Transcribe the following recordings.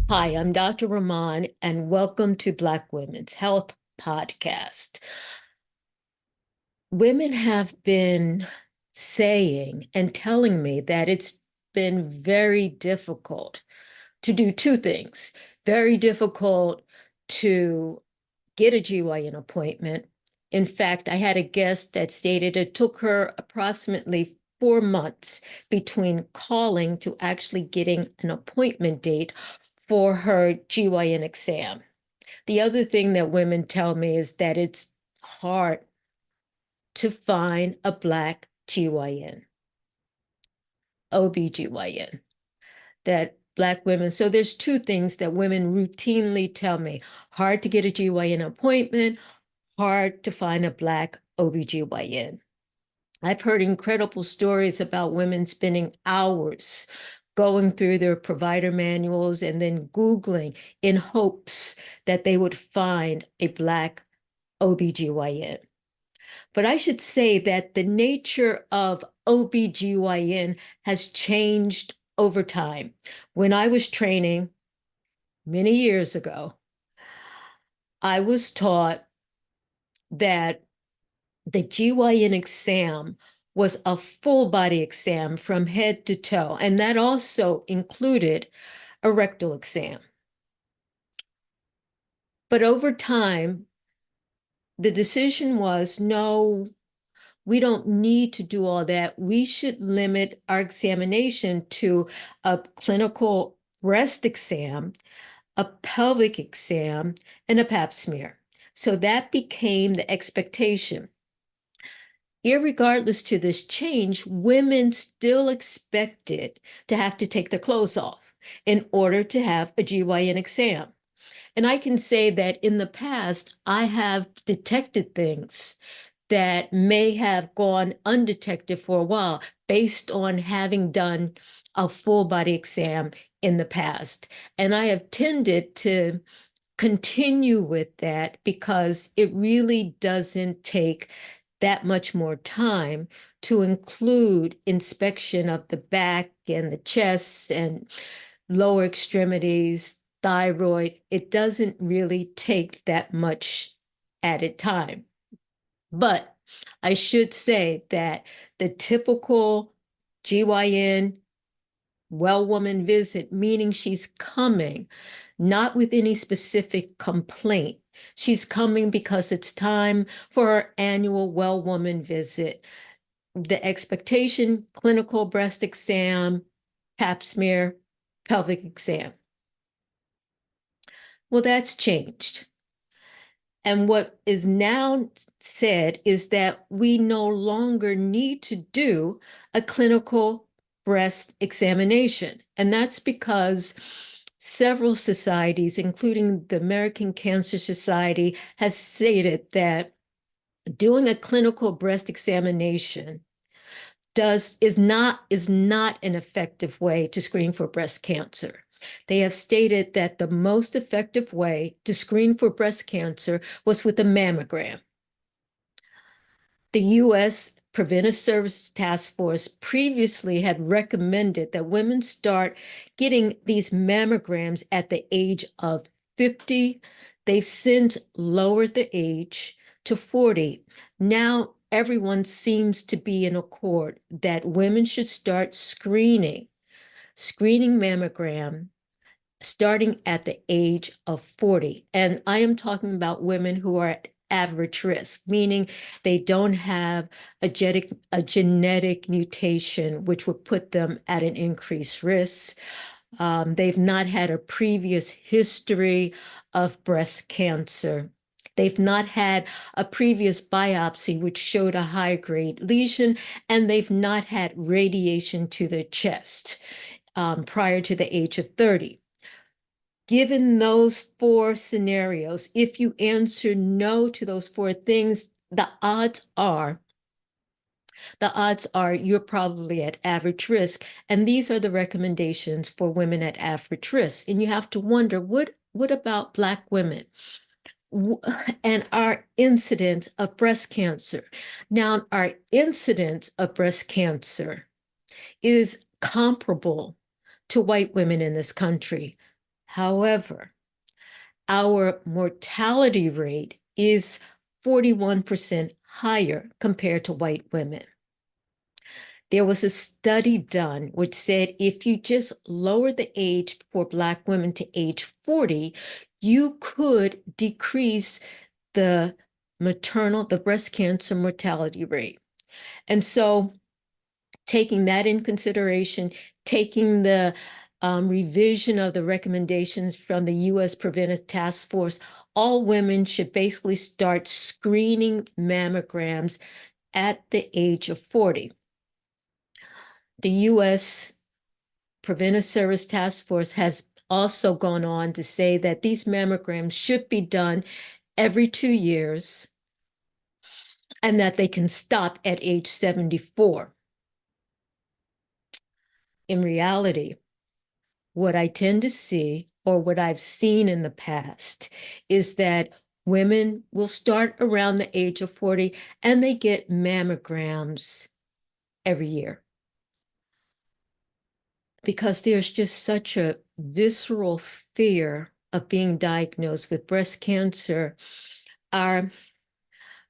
Hi, I'm Dr. Rahman, and welcome to Black Women's Health Podcast. Women have been saying and telling me that it's been very difficult to do two things. Very difficult to get a GYN appointment. In fact, I had a guest that stated it took her approximately 4 months between calling to actually getting an appointment date for her GYN exam. The other thing that women tell me is that it's hard to find a Black GYN, OBGYN, that Black women. So there's two things that women routinely tell me: hard to get a GYN appointment, hard to find a Black OBGYN. I've heard incredible stories about women spending hours going through their provider manuals and then Googling in hopes that they would find a Black OBGYN. But I should say that the nature of OBGYN has changed over time. When I was training many years ago, I was taught that the GYN exam was a full body exam from head to toe, and that also included a rectal exam. But over time, the decision was no, we don't need to do all that. We should limit our examination to a clinical breast exam, a pelvic exam, and a pap smear. So that became the expectation. Irregardless to this change, women still expected to have to take their clothes off in order to have a GYN exam. And I can say that in the past, I have detected things that may have gone undetected for a while based on having done a full body exam in the past. And I have tended to continue with that because it really doesn't take that much more time to include inspection of the back and the chest and lower extremities, thyroid. It doesn't really take that much added time. But I should say that the typical GYN well woman visit, meaning she's coming not with any specific complaint. She's coming because it's time for her annual well woman visit. The expectation: clinical breast exam, pap smear, pelvic exam. Well, that's changed. And what is now said is that we no longer need to do a clinical breast examination. And that's because several societies, including the American Cancer Society, has stated that doing a clinical breast examination is not an effective way to screen for breast cancer. They have stated that the most effective way to screen for breast cancer was with a mammogram. The U.S. Preventive Services Task Force previously had recommended that women start getting these mammograms at the age of 50. They've since lowered the age to 40. Now everyone seems to be in accord that women should start screening mammogram starting at the age of 40. And I am talking about women who are at average risk, meaning they don't have a genetic mutation, which would put them at an increased risk. They've not had a previous history of breast cancer. They've not had a previous biopsy which showed a high-grade lesion, and they've not had radiation to their chest prior to the age of 30. Given those four scenarios, if you answer no to those four things, the odds are you're probably at average risk. And these are the recommendations for women at average risk. And you have to wonder, what about Black women and our incidence of breast cancer? Now, our incidence of breast cancer is comparable to white women in this country. However, our mortality rate is 41% higher compared to white women. There was a study done which said if you just lower the age for Black women to age 40, you could decrease the breast cancer mortality rate. And so taking that in consideration, taking the revision of the recommendations from the U.S. Preventive Task Force, all women should basically start screening mammograms at the age of 40. The U.S. Preventive Service Task Force has also gone on to say that these mammograms should be done every 2 years and that they can stop at age 74. In reality, what I tend to see, or what I've seen in the past, is that women will start around the age of 40 and they get mammograms every year. Because there's just such a visceral fear of being diagnosed with breast cancer. Our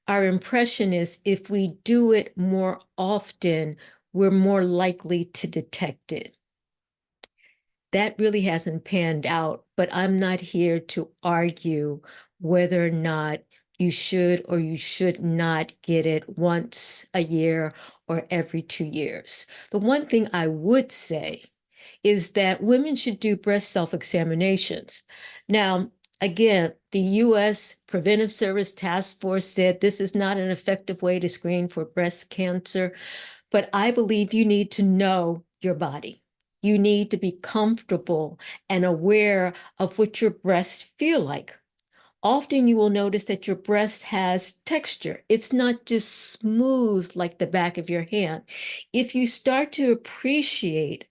impression is if we do it more often, we're more likely to detect it. That really hasn't panned out, but I'm not here to argue whether or not you should or you should not get it once a year or every 2 years. The one thing I would say is that women should do breast self-examinations. Now, again, the U.S. Preventive Service Task Force said this is not an effective way to screen for breast cancer, but I believe you need to know your body. You need to be comfortable and aware of what your breasts feel like. Often you will notice that your breast has texture. It's not just smooth like the back of your hand. If you start to appreciate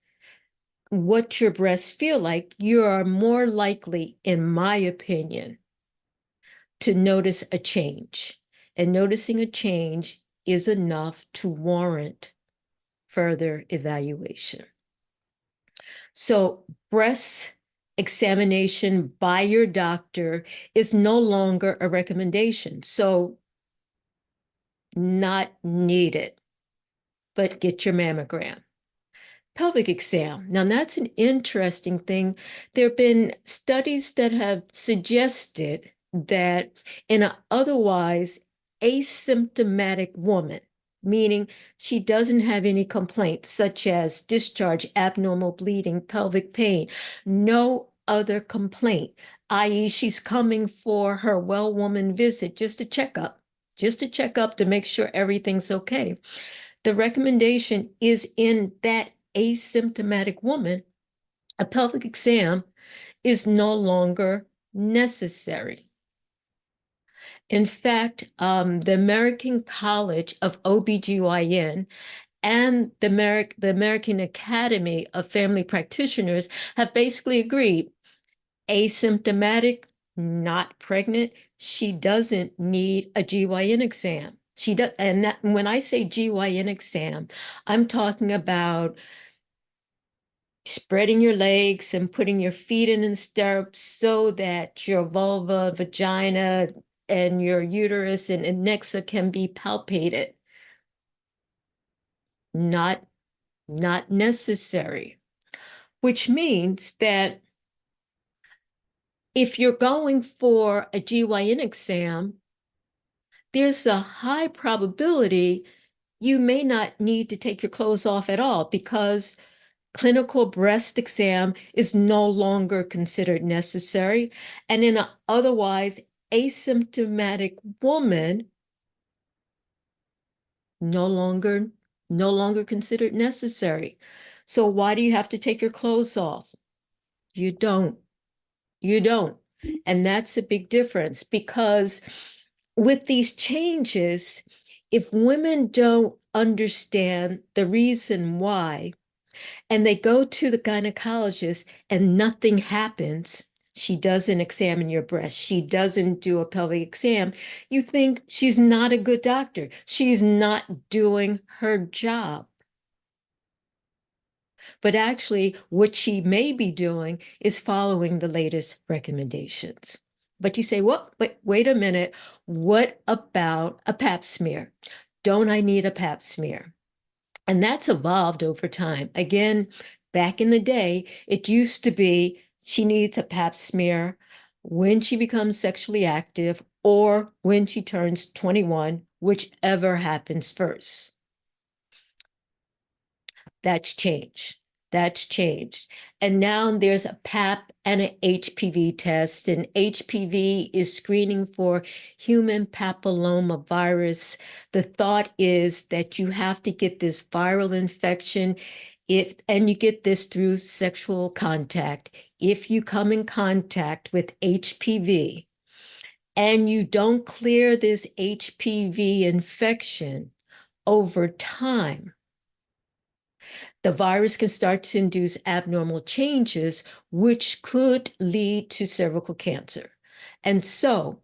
what your breasts feel like, you are more likely, in my opinion, to notice a change. And noticing a change is enough to warrant further evaluation. So breast examination by your doctor is no longer a recommendation. So not needed, but get your mammogram. Pelvic exam. Now that's an interesting thing. There have been studies that have suggested that in an otherwise asymptomatic woman, meaning she doesn't have any complaints such as discharge, abnormal bleeding, pelvic pain, no other complaint, i.e. she's coming for her well woman visit, just a checkup to make sure everything's okay. The recommendation is in that asymptomatic woman, a pelvic exam is no longer necessary. In fact, the American College of OBGYN and the American Academy of Family Practitioners have basically agreed, asymptomatic, not pregnant, she doesn't need a GYN exam. She does, and that, when I say GYN exam, I'm talking about spreading your legs and putting your feet in the stirrups so that your vulva, vagina, and your uterus and nexa can be palpated. Not necessary, which means that if you're going for a GYN exam, there's a high probability you may not need to take your clothes off at all because clinical breast exam is no longer considered necessary. And in an otherwise asymptomatic woman, no longer considered necessary. So why do you have to take your clothes off? You don't. You don't. And that's a big difference because with these changes, if women don't understand the reason why, and they go to the gynecologist and nothing happens, she doesn't examine your breast, she doesn't do a pelvic exam, you think she's not a good doctor. She's not doing her job. but actually what she may be doing is following the latest recommendations. But you say, well, wait a minute, what about a pap smear? Don't I need a pap smear? And that's evolved over time. Again, back in the day, it used to be she needs a pap smear when she becomes sexually active or when she turns 21, whichever happens first. That's changed. That's changed. And now there's a PAP and an HPV test, and HPV is screening for human papillomavirus. The thought is that you have to get this viral infection and you get this through sexual contact. If you come in contact with HPV and you don't clear this HPV infection over time, the virus can start to induce abnormal changes, which could lead to cervical cancer. And so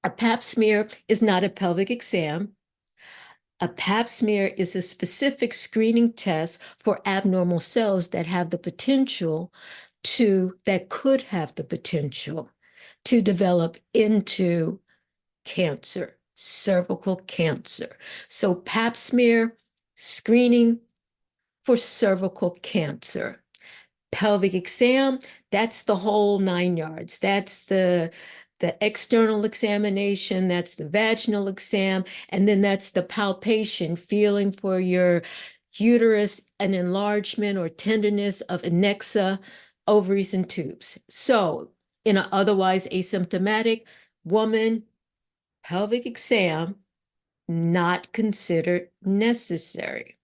a pap smear is not a pelvic exam. A pap smear is a specific screening test for abnormal cells that could have the potential to develop into cancer, cervical cancer. So pap smear screening for cervical cancer. Pelvic exam, that's the whole 9 yards. That's the external examination, that's the vaginal exam, and then that's the palpation, feeling for your uterus, an enlargement or tenderness of anexa, ovaries, and tubes. So in an otherwise asymptomatic woman, pelvic exam, not considered necessary.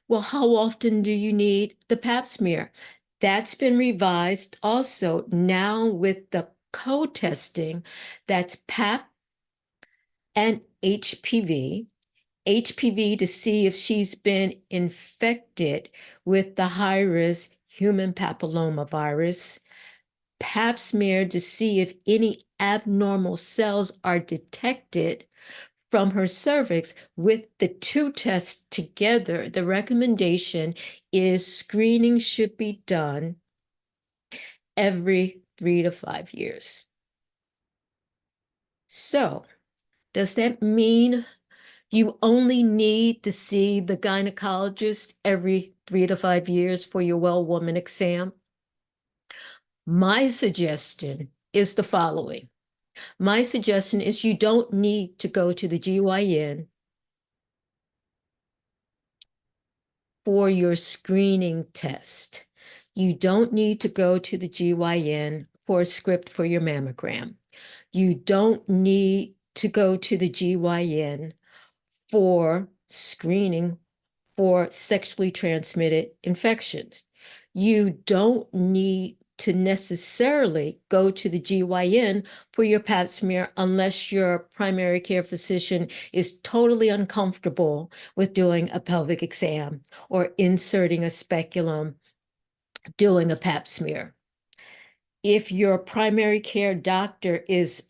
Well, how often do you need the pap smear? That's been revised also now with the co-testing. That's pap and HPV. HPV to see if she's been infected with the high-risk human papillomavirus. Pap smear to see if any abnormal cells are detected from her cervix. With the two tests together, the recommendation is screening should be done every 3 to 5 years. So, does that mean you only need to see the gynecologist every 3 to 5 years for your well woman exam? My suggestion is the following. My suggestion is you don't need to go to the GYN for your screening test. You don't need to go to the GYN for a script for your mammogram. You don't need to go to the GYN for screening for sexually transmitted infections. You don't need to necessarily go to the GYN for your pap smear unless your primary care physician is totally uncomfortable with doing a pelvic exam or inserting a speculum, doing a pap smear. If your primary care doctor is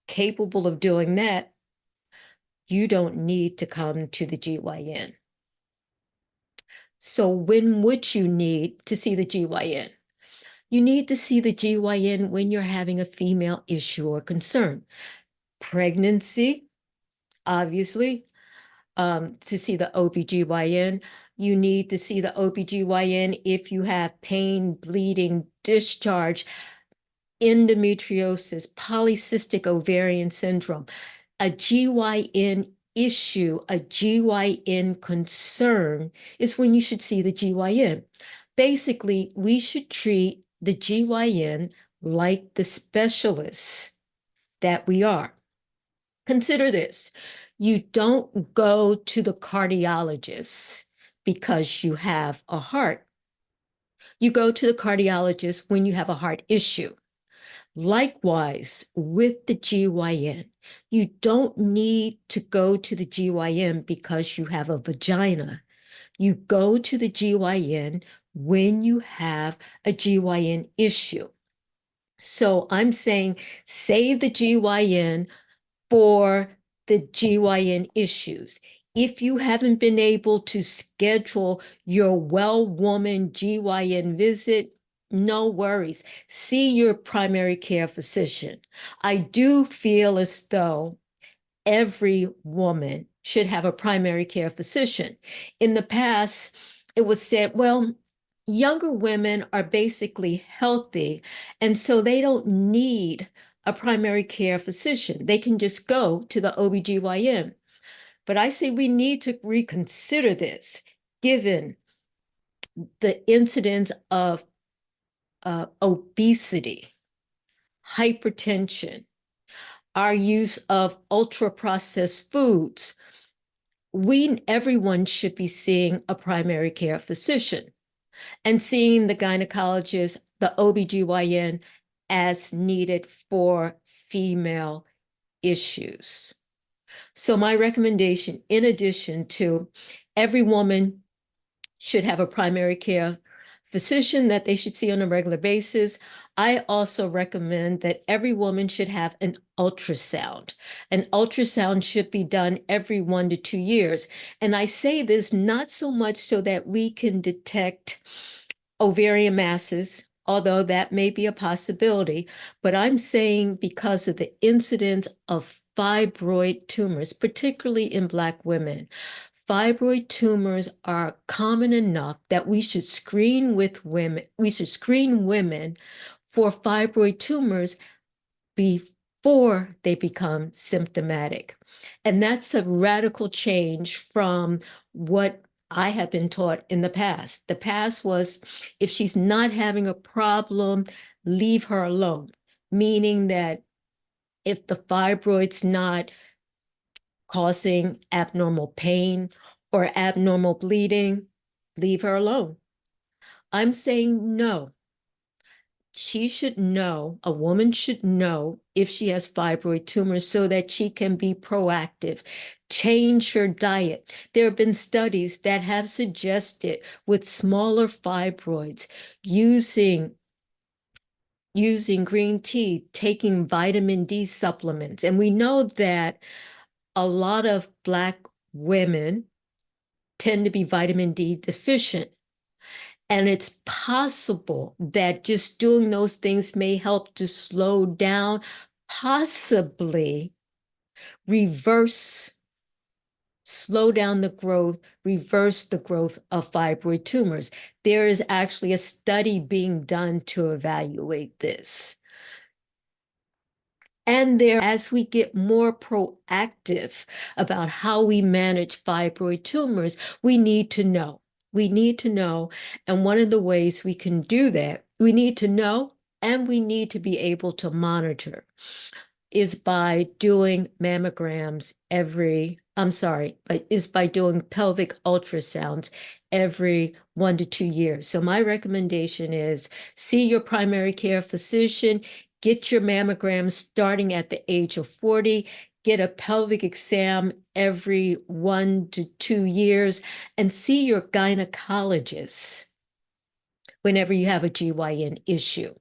capable of doing that, you don't need to come to the GYN. So when would you need to see the GYN? You need to see the GYN when you're having a female issue or concern. Pregnancy, obviously, to see the OBGYN. You need to see the OBGYN if you have pain, bleeding, discharge, endometriosis, polycystic ovarian syndrome. A GYN issue, a GYN concern is when you should see the GYN. Basically, we should treat the GYN like the specialists that we are. Consider this. You don't go to the cardiologist because you have a heart. You go to the cardiologist when you have a heart issue. Likewise, with the GYN, you don't need to go to the GYN because you have a vagina. You go to the GYN when you have a GYN issue. So I'm saying save the GYN for the GYN issues. If you haven't been able to schedule your well woman GYN visit, no worries. See your primary care physician. I do feel as though every woman should have a primary care physician. In the past, it was said, well, younger women are basically healthy, and so they don't need a primary care physician. They can just go to the OBGYN. But I say we need to reconsider this, given the incidence of obesity, hypertension, our use of ultra-processed foods. Everyone should be seeing a primary care physician and seeing the gynecologist, the OBGYN, as needed for female issues. So my recommendation, in addition to every woman should have a primary care physician that they should see on a regular basis, I also recommend that every woman should have an ultrasound. An ultrasound should be done every 1 to 2 years. And I say this not so much so that we can detect ovarian masses, although that may be a possibility, but I'm saying because of the incidence of fibroid tumors, particularly in Black women. Fibroid tumors are common enough that we should screen women for fibroid tumors before they become symptomatic. And that's a radical change from what I have been taught in the past. The past was, if she's not having a problem, leave her alone, meaning that if the fibroid's not causing abnormal pain or abnormal bleeding, leave her alone. I'm saying no. She should know, a woman should know if she has fibroid tumors so that she can be proactive, change her diet. There have been studies that have suggested with smaller fibroids, using green tea, taking vitamin D supplements. And we know that a lot of Black women tend to be vitamin D deficient. And it's possible that just doing those things may help to slow down, possibly slow down the growth, reverse the growth of fibroid tumors. There is actually a study being done to evaluate this. And as we get more proactive about how we manage fibroid tumors, we need to know. We need to know. And one of the ways we can do that, we need to know and we need to be able to monitor, is by doing mammograms is by doing pelvic ultrasounds every 1 to 2 years. So my recommendation is see your primary care physician, get your mammogram starting at the age of 40, get a pelvic exam every 1 to 2 years, and see your gynecologist whenever you have a GYN issue.